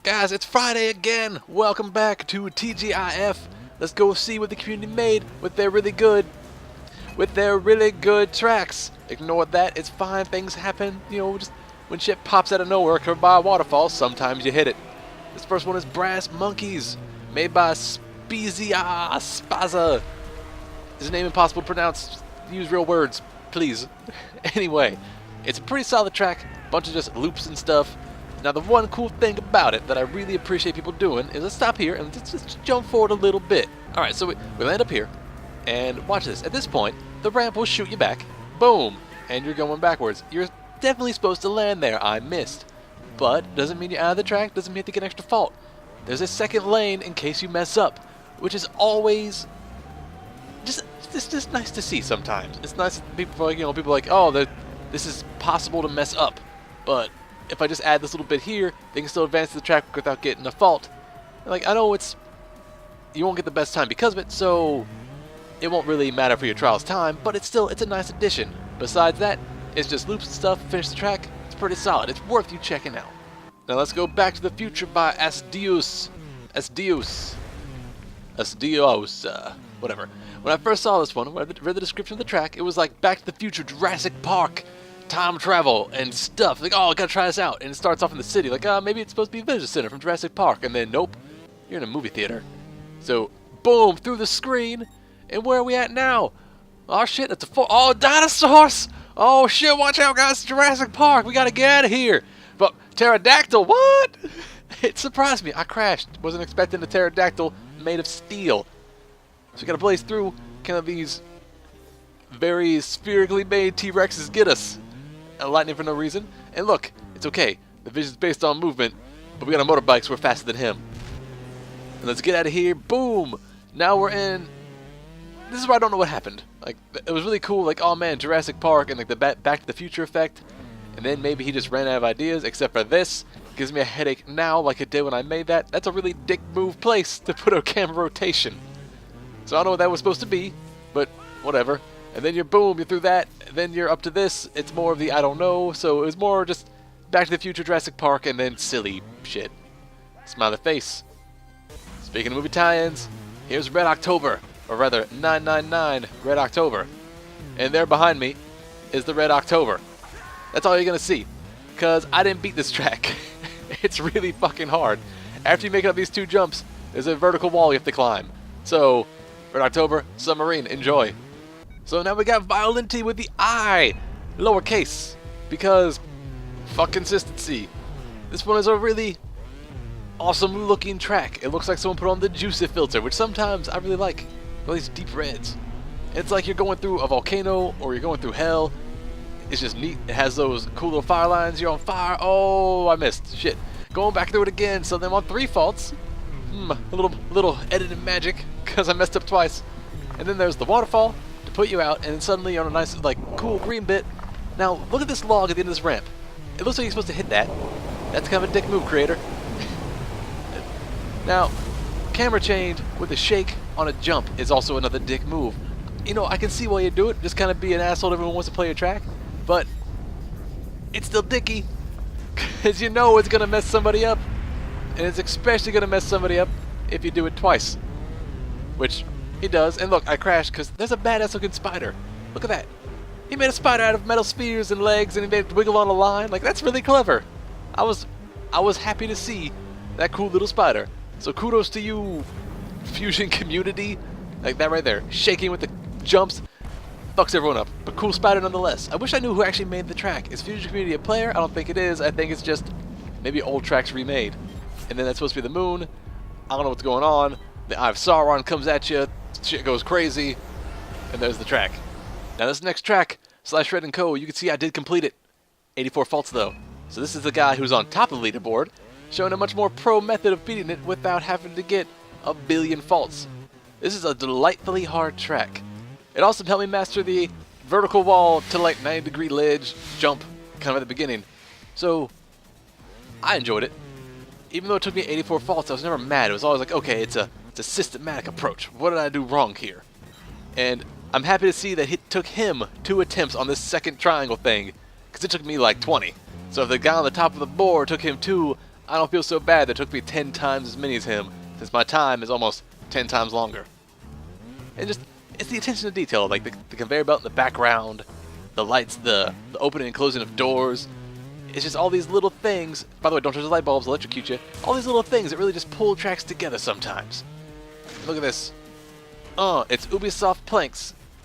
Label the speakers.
Speaker 1: Guys, it's Friday again! Welcome back to TGIF. Let's go see what the community made with their really good tracks. Ignore that, it's fine, things happen, you know, just when shit pops out of nowhere covered by a waterfall, sometimes you hit it. This first one is Brass Monkeys, made by Spaza. His name impossible to pronounce, use real words, please. Anyway, it's a pretty solid track, bunch of just loops and stuff. Now the one cool thing about it that I really appreciate people doing is let's stop here and just jump forward a little bit. Alright, so we land up here, and watch this. At this point, the ramp will shoot you back, boom, and you're going backwards. You're definitely supposed to land there, I missed. But doesn't mean you're out of the track, doesn't mean you have to get an extra fault. There's a second lane in case you mess up, which is always just nice to see sometimes. It's nice that people are like, oh, this is possible to mess up, but if I just add this little bit here, they can still advance the track without getting a fault. And like, I know you won't get the best time because of it, so it won't really matter for your trial's time, but it's a nice addition. Besides that, it's just loops and stuff, finish the track, it's pretty solid. It's worth you checking out. Now let's go Back to the Future by Asdios, whatever. When I first saw this one, when I read the description of the track, it was like Back to the Future, Jurassic Park, time travel and stuff. Like, oh, I gotta try this out. And it starts off in the city, like, maybe it's supposed to be a visitor center from Jurassic Park. And then, nope, you're in a movie theater. So, boom, through the screen. And where are we at now? Oh, shit, that's oh, dinosaurs! Oh, shit, watch out, guys, Jurassic Park. We gotta get out of here. But, pterodactyl, what? It surprised me. I crashed. Wasn't expecting a pterodactyl made of steel. So we gotta blaze through. Kind of these very spherically made T-Rexes get us. Lightning for no reason. And look, it's okay. The vision's based on movement, but we got a motorbike, so we're faster than him. And let's get out of here. Boom! Now we're in. This is where I don't know what happened. Like, it was really cool. Like, oh man, Jurassic Park and like the Back to the Future effect. And then maybe he just ran out of ideas. Except for this, gives me a headache now, like it did when I made that. That's a really dick move place to put a camera rotation. So I don't know what that was supposed to be, but whatever. And then you're boom, you're through that, and then you're up to this. It's more of the I don't know, so it was more just Back to the Future, Jurassic Park, and then silly shit. Smiley face. Speaking of movie tie-ins, here's Red October, or rather 999 Red October. And there behind me is the Red October. That's all you're gonna see, because I didn't beat this track. It's really fucking hard. After you make it up these two jumps, there's a vertical wall you have to climb. So, Red October, submarine, enjoy. So now we got Violenti with the I, lowercase, because fuck consistency. This one is a really awesome looking track. It looks like someone put on the Juicy filter, which sometimes I really like. All these deep reds. It's like you're going through a volcano or you're going through hell. It's just neat. It has those cool little fire lines. You're on fire. Oh, I missed. Shit. Going back through it again. So then I'm on 3 faults. A little edited magic because I messed up twice. And then there's the waterfall to put you out, and then suddenly you're on a nice, like, cool green bit. Now, look at this log at the end of this ramp. It looks like you're supposed to hit that. That's kind of a dick move, creator. Now, camera change with a shake on a jump is also another dick move. You know, I can see why you do it, just kind of be an asshole to everyone who wants to play your track, but it's still dicky, because you know it's going to mess somebody up, and it's especially going to mess somebody up if you do it twice, which he does. And look, I crashed because there's a badass looking spider. Look at that. He made a spider out of metal spheres and legs, and he made it wiggle on a line. Like, that's really clever. I was happy to see that cool little spider. So kudos to you, Fusion community. Like that right there, shaking with the jumps, fucks everyone up. But cool spider nonetheless. I wish I knew who actually made the track. Is Fusion community a player? I don't think it is. I think it's just maybe old tracks remade. And then that's supposed to be the moon. I don't know what's going on. The Eye of Sauron comes at you. Shit goes crazy. And there's the track. Now this next track, /Red and Co., you can see I did complete it. 84 faults though. So this is the guy who's on top of the leaderboard, showing a much more pro method of beating it without having to get a billion faults. This is a delightfully hard track. It also helped me master the vertical wall to like 90-degree ledge jump kind of at the beginning. So I enjoyed it. Even though it took me 84 faults, I was never mad. It was always like, okay, it's a systematic approach. What did I do wrong here? And I'm happy to see that it took him 2 attempts on this second triangle thing, because it took me like 20. So if the guy on the top of the board took him 2, I don't feel so bad that it took me 10 times as many as him, since my time is almost 10 times longer. And just, it's the attention to detail, like the conveyor belt in the background, the lights, the opening and closing of doors. It's just all these little things. By the way, don't touch the light bulbs, electrocute you. All these little things that really just pull tracks together sometimes. Look at this. It's Ubisoft planks